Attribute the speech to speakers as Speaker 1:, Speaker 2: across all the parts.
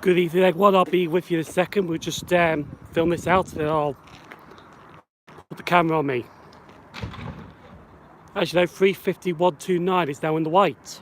Speaker 1: Good evening everyone, I'll be with you in a second. We'll just film this out and then I'll put the camera on me. As you know, 350-129 is now in the white.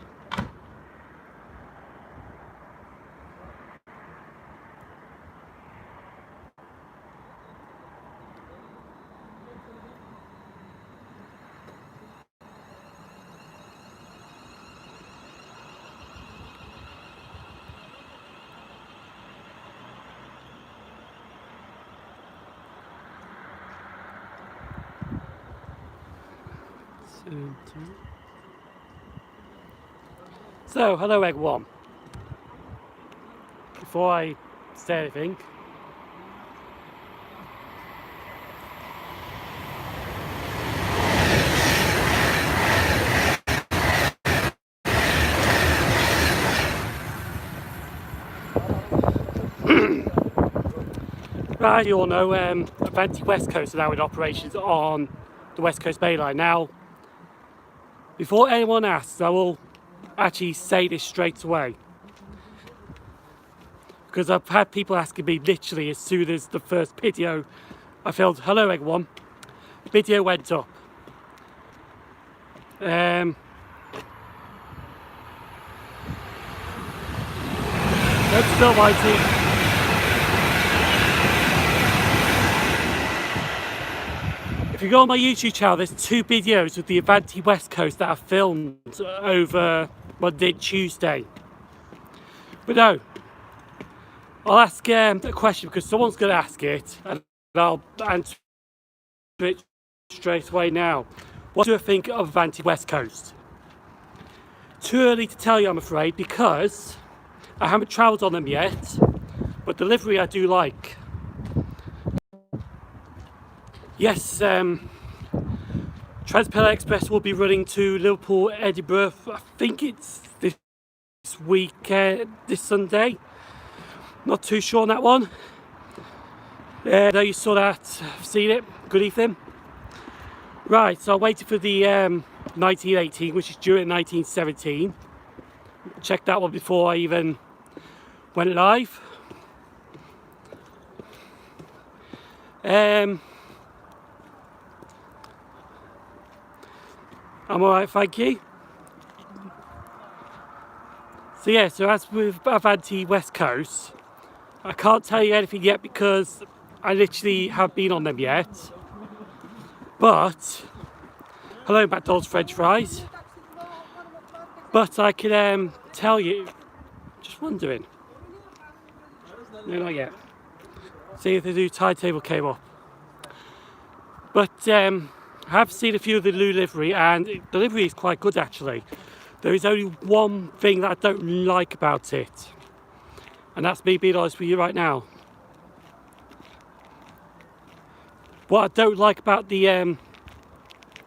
Speaker 1: So, hello everyone. Before I say anything, as you all know, Avanti West Coast are now in operations on the West Coast Main Line. Now, before anyone asks, I will actually say this straight away, because I've had people asking me literally as soon as the first video I filmed, hello everyone, video went up. Don't spill my tea. If you go on my YouTube channel, there's 2 videos of the Avanti West Coast that I filmed over Monday and Tuesday. But no, I'll ask a question because someone's going to ask it and I'll answer it straight away now. What do I think of Avanti West Coast? Too early to tell you, I'm afraid, because I haven't travelled on them yet, but delivery I do like. Yes, Transpennine Express will be running to Liverpool, Edinburgh, I think it's this week, this Sunday. Not too sure on that one. I know you saw that, seen it, good evening. Right, so I waited for the 1918, which is due in 1917. Checked that one before I even went live. I'm alright, thank you. So yeah, so as with Avanti West Coast, I can't tell you anything yet because I literally haven't been on them yet. But, hello McDonald's French fries. But I can tell you, just wondering. No, not yet. See if the new timetable came up. But I have seen a few of the new livery, and the delivery is quite good actually. There is only one thing that I don't like about it, and that's me being honest with you right now. What I don't like about the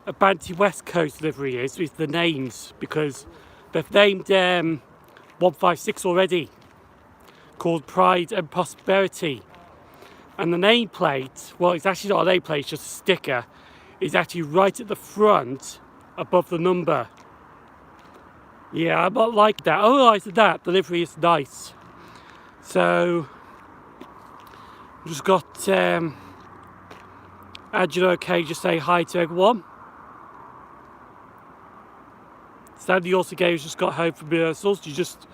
Speaker 1: Avanti West Coast delivery is the names, because they've named 156 already, called Pride and Prosperity. And the nameplate, well, it's actually not a nameplate, it's just a sticker, is actually right at the front above the number. Yeah, I'm not like that. Oh, I said that delivery is nice. So I've just got Angela, okay, just say hi to everyone. Sandy also gave just got home from rehearsals. You just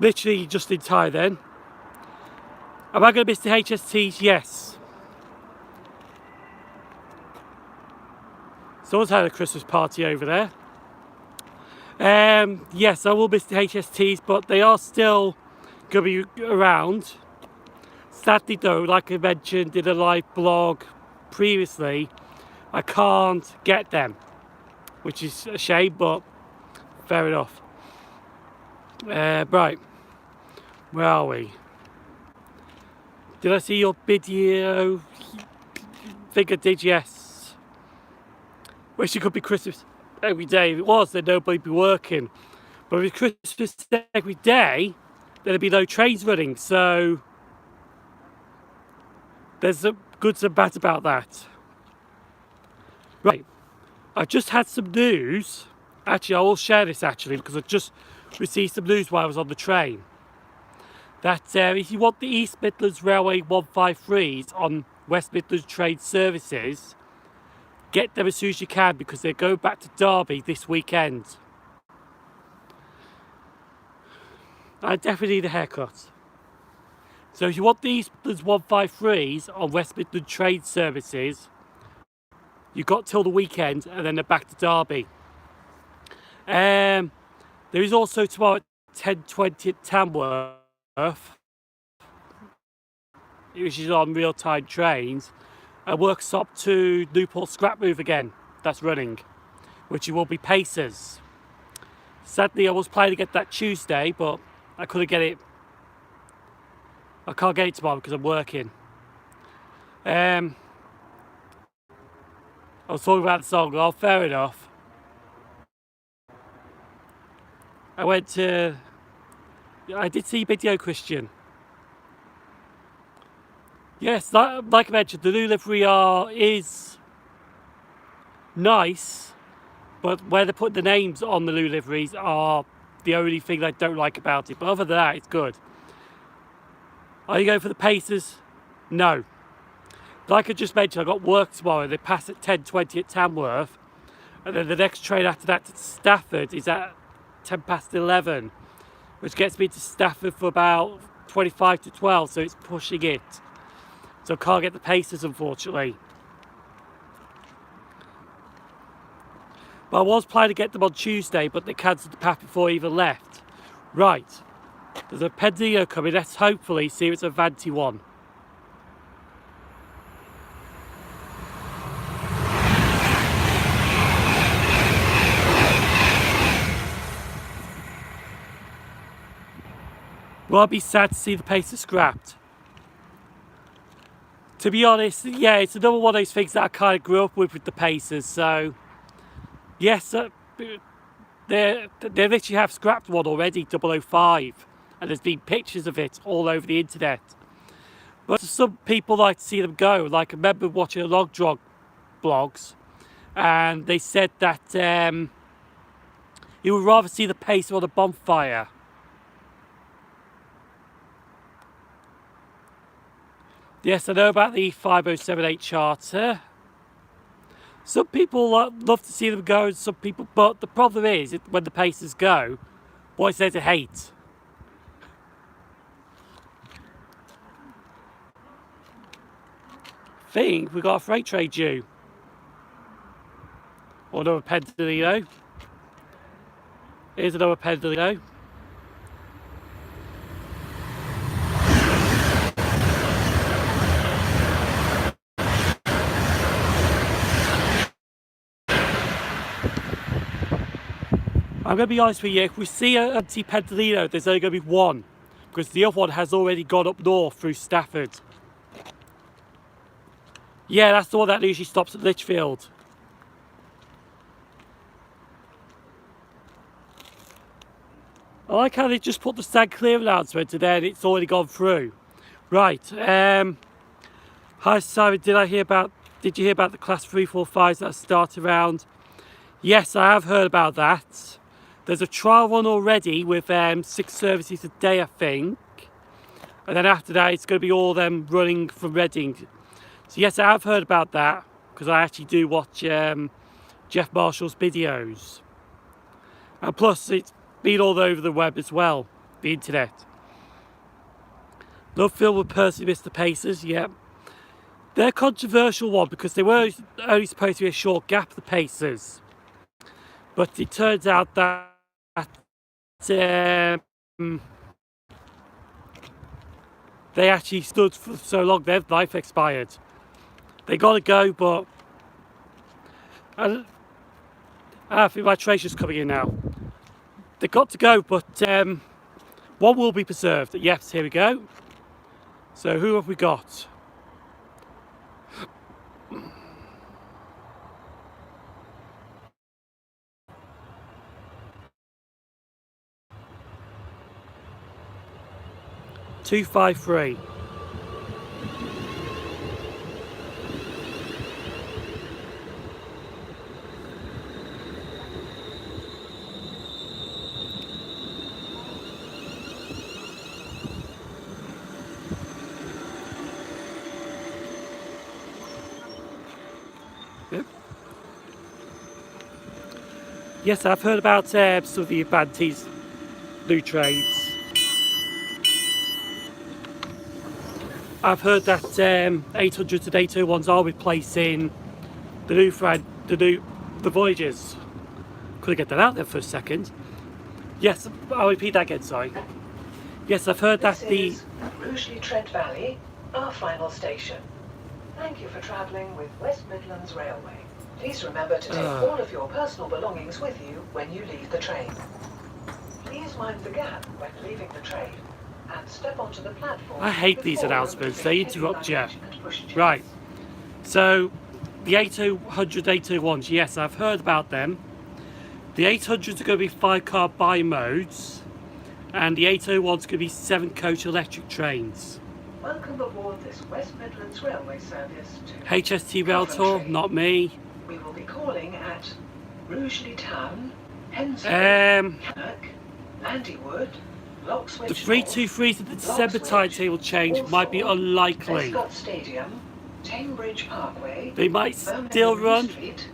Speaker 1: literally just in time then. Am I going to miss the HSTs? Yes. Someone's had a Christmas party over there. Yes, I will miss the HSTs, but they are still going to be around. Sadly though, like I mentioned in a live blog previously, I can't get them, which is a shame, but fair enough. Right, where are we? Did I see your video? I think I did, yes. Wish it could be Christmas every day. If it was, then nobody'd be working. But if it's Christmas every day, there'd be no trains running. So there's some good and bad about that. Right, I've just had some news. Actually, I will share this actually because I just received some news while I was on the train. that if you want the East Midlands Railway 153s on West Midlands Train Services, get them as soon as you can, because they're going back to Derby this weekend. I definitely need a haircut. So if you want the East Midlands 153s on West Midlands Train Services, you've got till the weekend, and then they're back to Derby. There is also tomorrow at 10:20 at Tamworth, which is on real-time trains, a work stop to Newport Scrap Move again. That's running, which will be Pacers. Sadly, I was planning to get that Tuesday, but I couldn't get it. I can't get it tomorrow because I'm working. I was talking about the song. Oh, fair enough. I did see a video, Christian. Yes, like I mentioned, the new livery is nice, but where they put the names on the new liveries are the only thing I don't like about it. But other than that, it's good. Are you going for the Pacers? No. Like I just mentioned, I've got work tomorrow. They pass at 10:20 at Tamworth, and then the next train after that to Stafford is at 11:10, which gets me to Stafford for about 25 to 12, so it's pushing it. So I can't get the Pacers, unfortunately. But I was planning to get them on Tuesday, but they cancelled the path before I even left. Right. There's a Pendino coming. Let's hopefully see if it's a Vanti one. Well, I'd be sad to see the Pacers scrapped. To be honest, yeah, it's another one of those things that I kind of grew up with the Pacers. So, yes, they literally have scrapped one already, 005. And there's been pictures of it all over the internet. But some people like to see them go. Like, I remember watching a log drog blogs, and they said that you would rather see the Pacer on a bonfire. Yes, I know about the 5078 charter. Some people love to see them go, and some people, but the problem is when the Pacers go, what is there to hate? Think we got a freight train due. Or another Pendolino. Here's another Pendolino. I'm going to be honest with you, if we see an empty Pendolino, there's only going to be one, because the other one has already gone up north through Stafford. Yeah, that's the one that usually stops at Lichfield. I like how they just put the stand clear announcement and then it's already gone through. Right, hi Simon, did you hear about the class 345s that start around? Yes, I have heard about that. There's a trial run already with 6 services a day, I think. And then after that, it's going to be all them running from Reading. So yes, I have heard about that, because I actually do watch Jeff Marshall's videos. And plus, it's been all over the web as well, the internet. Love Phil would personally miss the Pacers, yeah. They're a controversial one, because they were only supposed to be a short gap, the Pacers. But it turns out that they actually stood for so long, their life expired. They got to go, but I think my tracer's coming in now. They got to go, but one will be preserved. Yes, here we go. So who have we got? Two 5-3. Yes, I've heard about some of the Abanti's new trains. I've heard that 800s and 801s are replacing the Voyagers. Couldn't get that out there for a second. Yes, I'll repeat that again, sorry. Yes, I've heard that
Speaker 2: This is Rugeley Trent Valley, our final station. Thank you for travelling with West Midlands Railway. Please remember to take all of your personal belongings with you when you leave the train. Please mind the gap when leaving the train and step onto the platform.
Speaker 1: I hate these announcements, they interrupt you. Right, so the 800, 801s, yes, I've heard about them. The 800s are going to be 5-car bi-modes, and the 801s are going to be 7-coach electric trains.
Speaker 2: Welcome aboard this West Midlands Railway service to
Speaker 1: HST Rail Tour, not me.
Speaker 2: We will be calling at Rugeley Town, Hensford, Cannock, Landywood, Lockswitch.
Speaker 1: The 323s of the December timetable change might be unlikely.
Speaker 2: Prescott Stadium, Tame Parkway,
Speaker 1: They might still run,
Speaker 2: Street,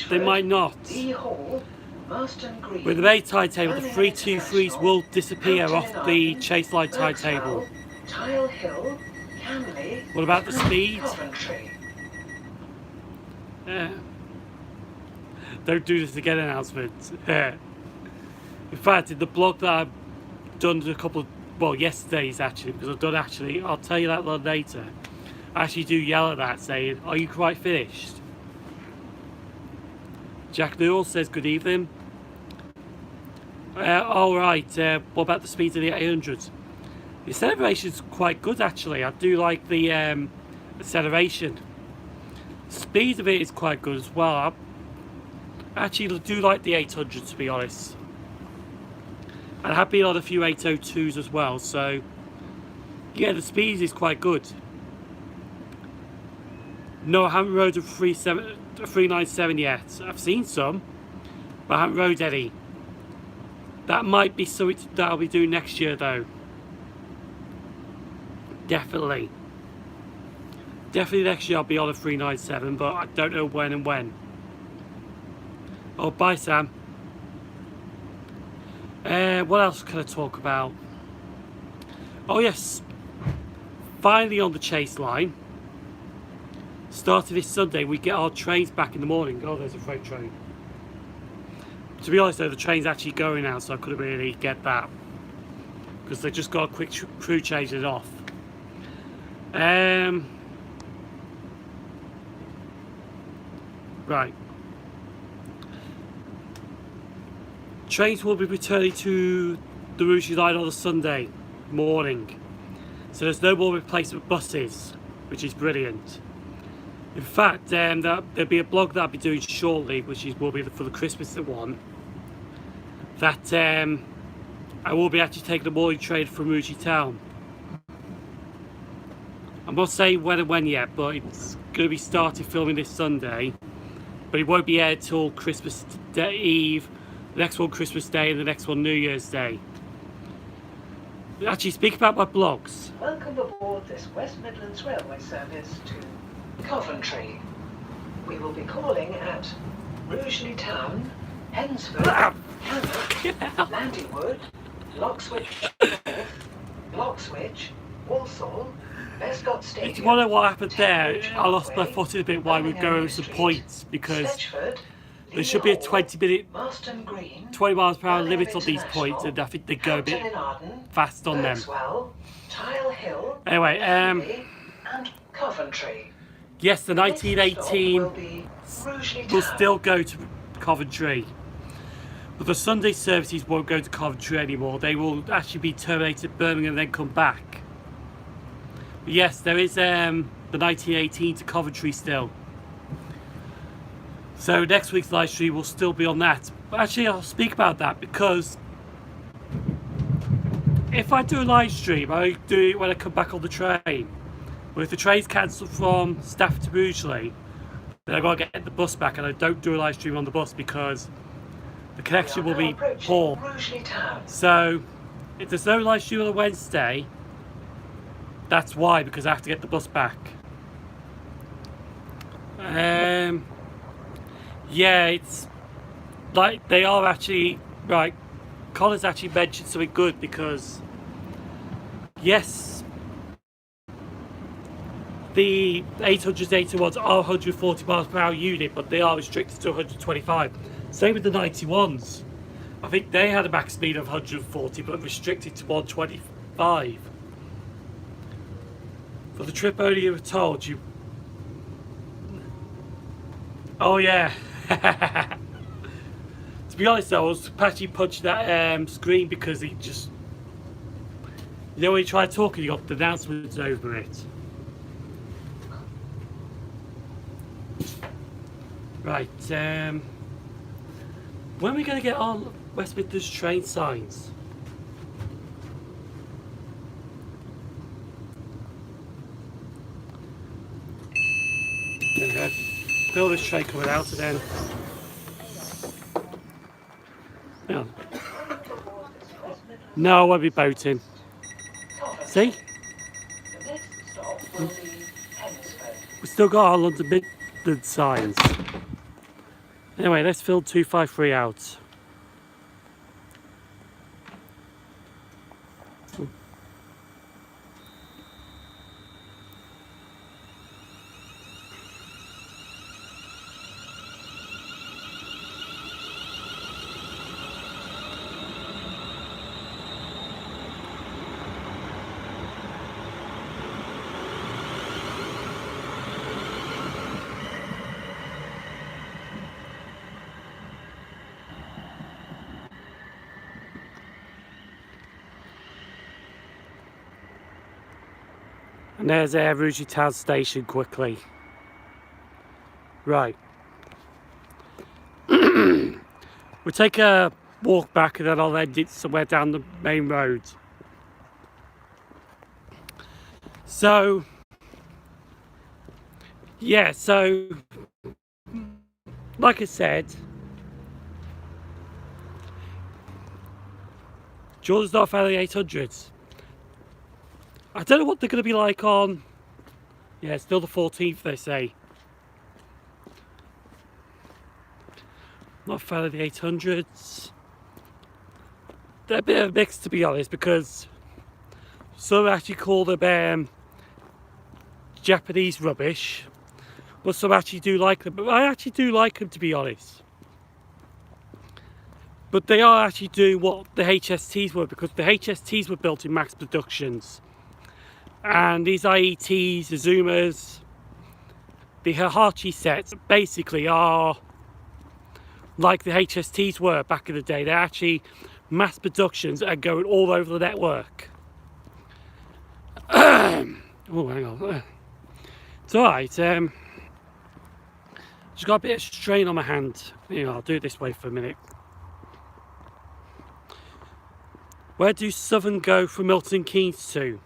Speaker 1: they might not.
Speaker 2: Dee Hall, Marston Green,
Speaker 1: With the May timetable, the 323s will disappear off the Chase Line timetable.
Speaker 2: Tile Hill, Camley.
Speaker 1: What about the speed?
Speaker 2: Coventry.
Speaker 1: Don't do this again announcement. In fact, in the blog that I've done a couple of, well, yesterday's actually, because I've done actually, I'll tell you that a little later. I actually do yell at that saying, are you quite finished? Jack Newell says good evening. Alright, what about the speed of the 800s? The acceleration's quite good actually. I do like the acceleration. Speed of it is quite good as well. I actually do like the 800 to be honest. And I have been on a few 802s as well, so yeah, the speed is quite good. No, I haven't rode a 397 yet. I've seen some, but I haven't rode any. That might be something that I'll be doing next year though. Definitely next year I'll be on a 397, but I don't know when and when. Oh, bye Sam. What else can I talk about? Oh yes, finally on the Chase Line. Starting this Sunday, we get our trains back in the morning. Oh, there's a freight train. To be honest though, the train's actually going now, so I couldn't really get that. Because they just got a quick crew change it off. Right. Trains will be returning to the Rugeley line on a Sunday morning. So there's no more replacement buses, which is brilliant. In fact, there'll be a blog that I'll be doing shortly, which will be for the Christmas one. That I will be actually taking the morning train from Rugeley Town. I'm not saying when yet, but it's going to be started filming this Sunday. But it won't be aired till Christmas Eve, the next one Christmas Day, and the next one New Year's Day. Actually, speak about my blogs.
Speaker 2: Welcome aboard this West Midlands Railway service to Coventry. We will be calling at Rugeley Town, Hensford, Cannock, Landywood, Lockswitch, Walsall, Prescott Stadium.
Speaker 1: If you want to know what happened there, I lost my footing a bit while we were going over some points because there should be a 20 miles per hour limit on these points, and I think they go a bit fast on them. Anyway,
Speaker 2: and Coventry.
Speaker 1: Yes, the 1918 will still go to Coventry, but the Sunday services won't go to Coventry anymore. They will actually be terminated at Birmingham and then come back. But yes, there is the 1918 to Coventry still. So next week's live stream will still be on that. But actually I'll speak about that because if I do a live stream, I do it when I come back on the train. But if the train's cancelled from Stafford to Rugeley, then I've got to get the bus back, and I don't do a live stream on the bus because the connection will be poor. So if there's no live stream on a Wednesday, that's why, because I have to get the bus back. Yeah, like they are actually right. Colin's actually mentioned something good because yes, the 881s are 140 miles per hour unit, but they are restricted to 125. Same with the 91s. I think they had a max speed of 140 but restricted to 125. For the trip only you were told you... Oh yeah. To be honest though, I was actually punching that screen because he just... You know when you try talking, you got the announcements over it. Right, when are we going to get our West Midlands train signs? There we go. Feel this train coming out and then... Hang on. No, I won't be boating. See?
Speaker 2: The next stop will be Hemsford.
Speaker 1: We've still got our London Midland signs. Anyway, let's fill 253 out. And there's Rugy Town Station quickly. Right. We'll take a walk back and then I'll end it somewhere down the main road. So, yeah, so, like I said, Jordan's not found the 800s. I don't know what they're going to be like on... Yeah, it's still the 14th, they say. Not a fan of the 800s. They're a bit of a mix, to be honest, because some actually call them Japanese rubbish, but some actually do like them. But I actually do like them, to be honest. But they are actually doing what the HSTs were, because the HSTs were built in max productions. And these IETs, the Zumas, the Hihachi sets basically are like the HSTs were back in the day. They're actually mass productions and going all over the network. Oh, hang on. It's alright. Just got a bit of strain on my hand. You know, I'll do it this way for a minute. Where do Southern go from Milton Keynes to?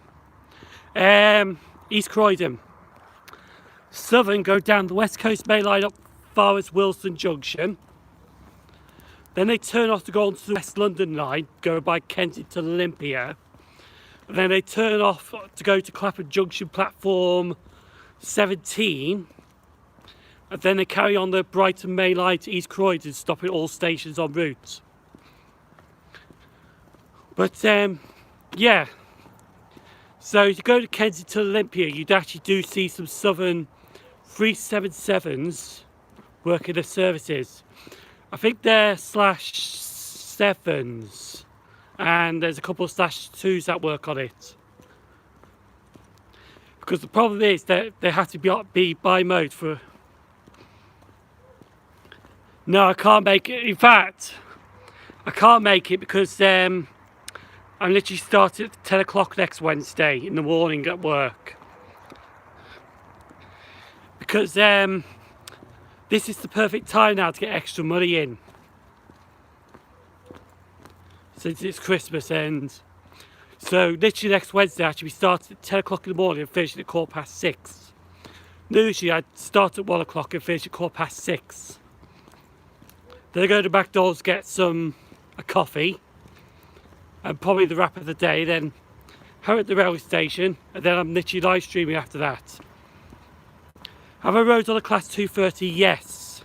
Speaker 1: East Croydon. Southern go down the West Coast Main Line up far as Wilson Junction. Then they turn off to go onto the West London line, go by Kensington Olympia. And then they turn off to go to Clapham Junction platform 17. And then they carry on the Brighton Main Line to East Croydon, stopping all stations en route. But yeah. So if you go to Kensington Olympia, you'd actually do see some Southern 377s working their services. I think they're /7s, and there's a couple of /2s that work on it. Because the problem is that they have to be by mode for... No, I can't make it. In fact, I can't make it because I'm literally starting at 10 o'clock next Wednesday in the morning at work. Because this is the perfect time now to get extra money in. Since it's Christmas and... So literally next Wednesday actually we start at 10 o'clock in the morning and finish at 6:15. Usually I'd start at 1 o'clock and finish at 6:15. Then I go to McDonald's, get a coffee. And probably the wrap of the day, then home at the railway station, and then I'm literally live streaming after that. Have I rode on a class 230? Yes.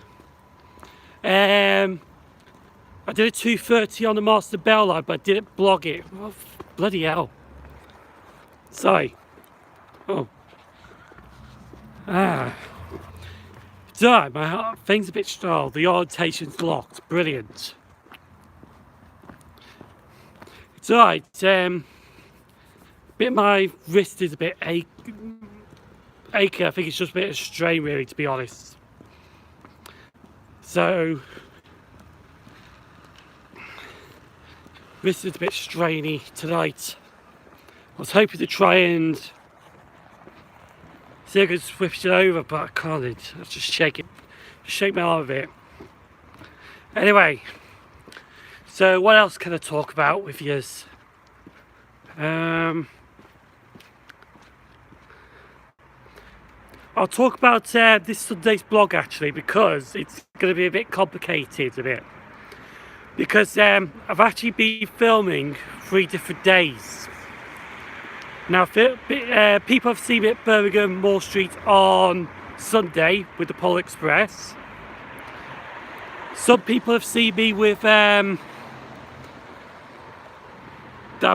Speaker 1: I did a 2:30 on the Master Bell line, but I didn't blog it. Oh, bloody hell. Sorry. Oh. It's alright, my thing's a bit strong. The orientation's locked. Brilliant. It's alright. My wrist is a bit aching. I think it's just a bit of strain, really, to be honest. So, wrist is a bit strainy tonight. I was hoping to try and see if I could switch it over, but I can't. I'll just shake my arm a bit. Anyway, so what else can I talk about with you? I'll talk about this Sunday's blog actually, because it's going to be a bit complicated a bit. Because I've actually been filming 3 different days. Now, people have seen me at Birmingham Moor Street on Sunday with the Polar Express. Some people have seen me with I've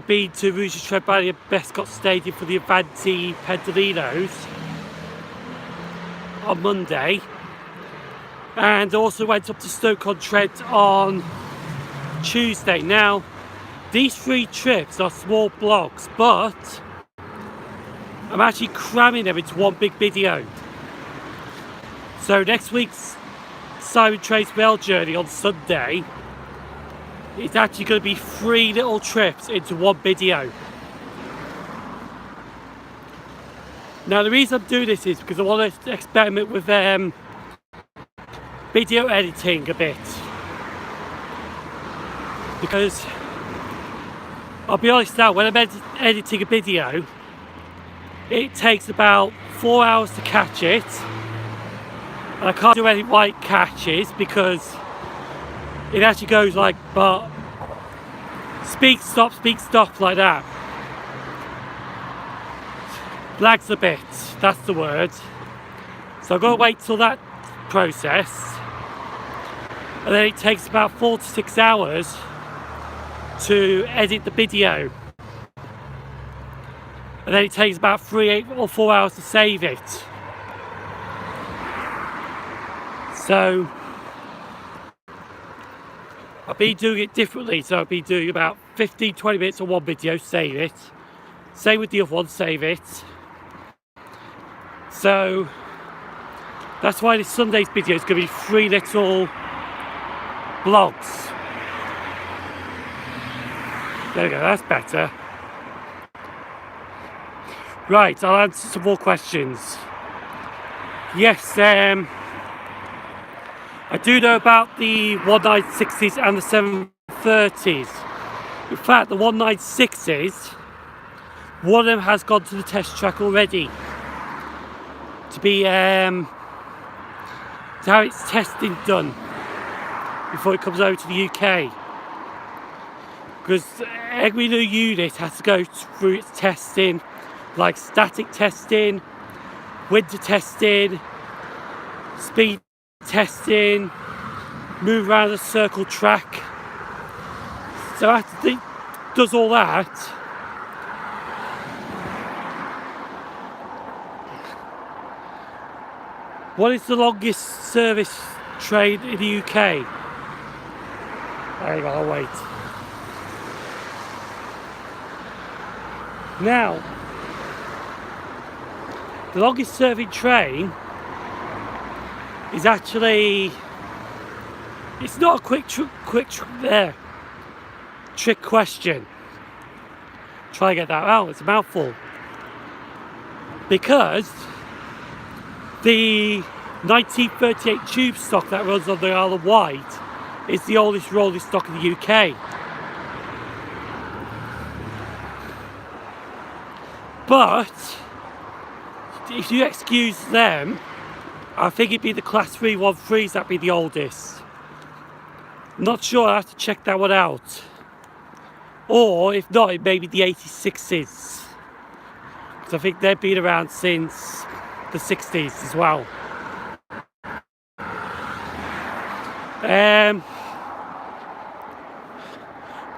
Speaker 1: been to Rouge Tread Valley and Bescott Stadium for the Avanti Pendolinos on Monday, and also went up to Stoke-on-Trent on Tuesday. Now, these 3 trips are small blocks, but I'm actually cramming them into one big video. So next week's Simon Trace Rail journey on Sunday, it's actually going to be 3 little trips into one video. Now the reason I'm doing this is because I want to experiment with video editing a bit. Because I'll be honest now, when I'm editing a video, it takes about 4 hours to catch it. And I can't do any white catches because it actually goes like, but speak, stop, like that. Lags a bit, that's the word. So I've got to wait till that process. And then it takes about 4 to 6 hours to edit the video. And then it takes about 3 or 4 hours to save it. So I've been doing it differently. So I've been doing about 15-20 minutes on one video, save it. Same with the other one, save it. So that's why this Sunday's video is going to be 3 little vlogs. There we go, that's better. Right, I'll answer some more questions. Yes, I do know about the 196s and the 730s. In fact, the 196s, one of them has gone to the test track already to be to have its testing done before it comes over to the UK. Because every new unit has to go through its testing, like static testing, winter testing, speed testing, move around a circle track. So after it does all that, what is the longest service train in the UK? Hang on, I'll wait. Now, the longest serving train is actually, it's not a quick trick question. Try and get that out, it's a mouthful. Because the 1938 tube stock that runs on the Isle of Wight is the oldest rolling stock in the UK. But if you excuse them, I think it'd be the Class 313s that'd be the oldest. Not sure, I have to check that one out. Or if not, it may be the 86s. Because I think they've been around since the 60s as well.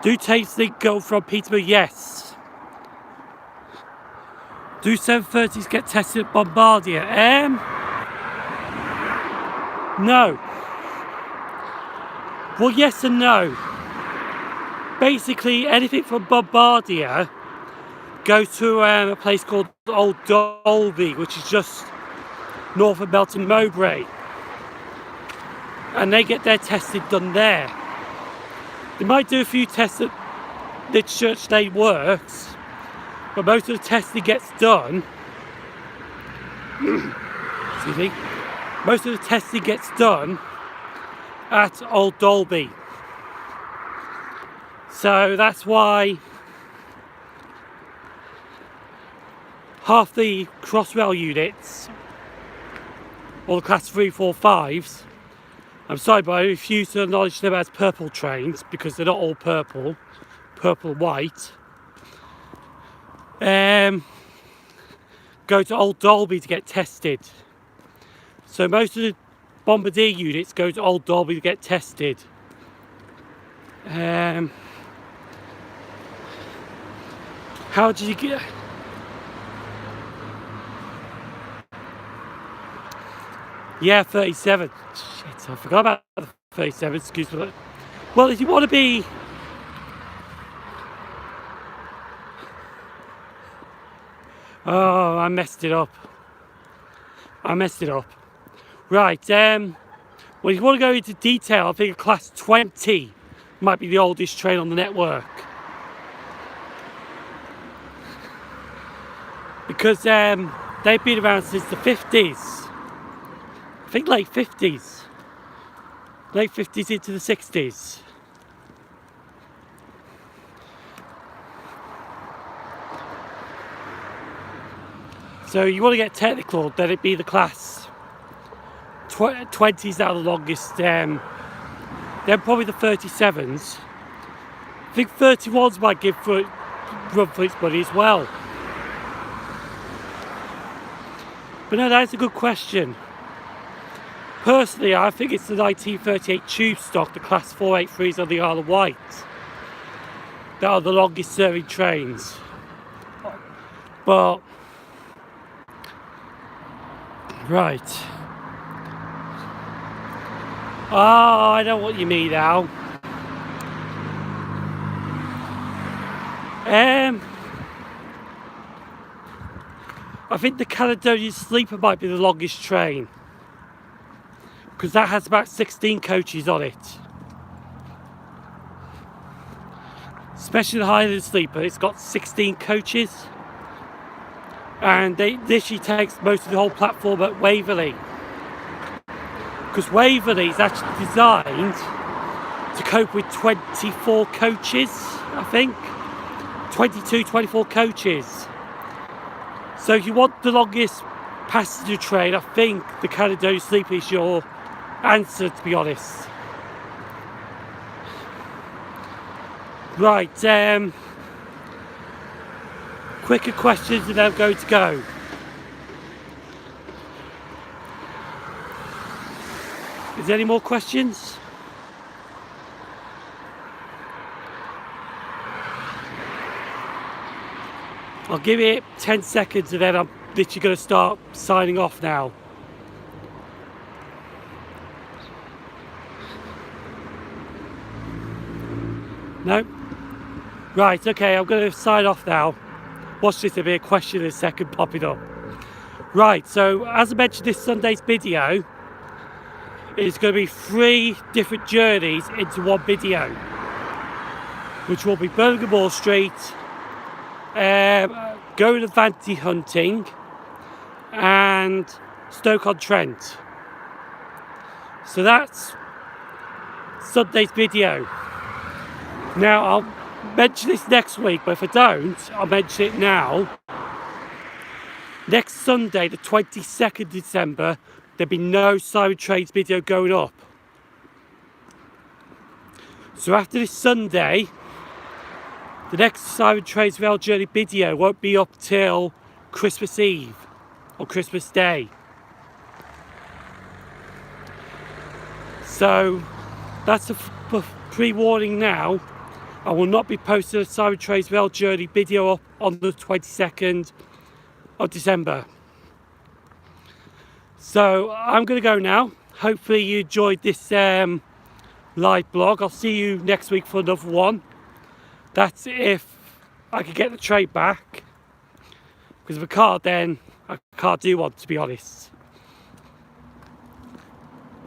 Speaker 1: Do Tasting go from Peterborough? Yes. Do 730s get tested at Bombardier? No. Well, yes and no. Basically, anything from Bombardier goes to a place called Old Dolby, which is just north of Melton Mowbray. And they get their testing done there. They might do a few tests at the Church Day Works, but most of the testing gets done excuse me, most of the testing gets done at Old Dolby. So that's why half the Crossrail units, or the class 3, 4, 5s, I'm sorry, but I refuse to acknowledge them as purple trains because they're not all purple, purple and white. Go to Old Dolby to get tested. So most of the Bombardier units go to Old Dolby to get tested. How did you get? Yeah, 37. Shit, I forgot about the 37. Excuse me. Well, if you want to be... Oh, I messed it up. Right, well, if you want to go into detail, I think a class 20 might be the oldest train on the network. Because they've been around since the 50s. I think late 50s. Late 50s into the 60s. So you want to get technical, then it'd be the class 20s that are the longest. Then probably the 37s. I think 31s might give run for its money as well. But no, that's a good question. Personally, I think it's the 1938 tube stock, the class 483s on the Isle of Wight, that are the longest serving trains. But right. Oh, I know what you mean now. I think the Caledonian Sleeper might be the longest train, because that has about 16 coaches on it. Especially the Highland Sleeper, it's got 16 coaches. And they literally takes most of the whole platform at Waverley. Because Waverley is actually designed to cope with 24 coaches, I think. 22, 24 coaches. So if you want the longest passenger train, I think the Caledonian Sleeper is your answer, to be honest. Right, quicker questions and I'm going to go. Is there any more questions? I'll give it 10 seconds and then I'm literally going to start signing off now. No? Right, okay, I'm going to sign off now. Watch this, there'll be a question in a second popping up. Right, so as I mentioned, this Sunday's video is going to be 3 different journeys into one video, which will be Birmingham Wall Street, going to Vanity Hunting, and Stoke-on-Trent. So that's Sunday's video. Now I'll mention this next week, but if I don't, I'll mention it now. Next Sunday, the 22nd December, there'll be no Siren Trains video going up. So after this Sunday, the next Siren Trains Rail Journey video won't be up till Christmas Eve or Christmas Day. So that's a pre-warning now. I will not be posting a Simon Trace Rail Journey video up on the 22nd of December. So I'm going to go now. Hopefully you enjoyed this live blog. I'll see you next week for another one. That's if I can get the train back. Because if I can't, then I can't do one, to be honest.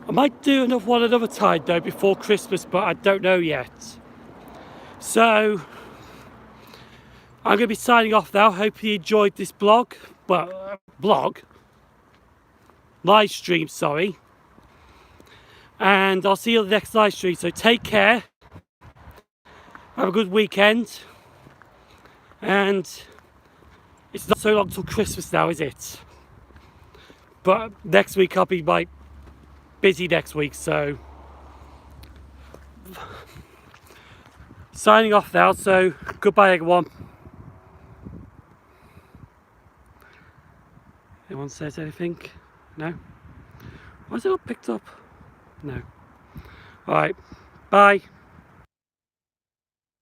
Speaker 1: I might do another one another time though before Christmas, but I don't know yet. So I'm going to be signing off now. Hope you enjoyed this blog. Well, live stream, sorry. And I'll see you on the next live stream. So take care. Have a good weekend. And it's not so long till Christmas now, is it? But next week I'll be busy next week, so signing off now. So goodbye, everyone. Anyone says anything? No? Why is it not picked up? No. Alright, bye.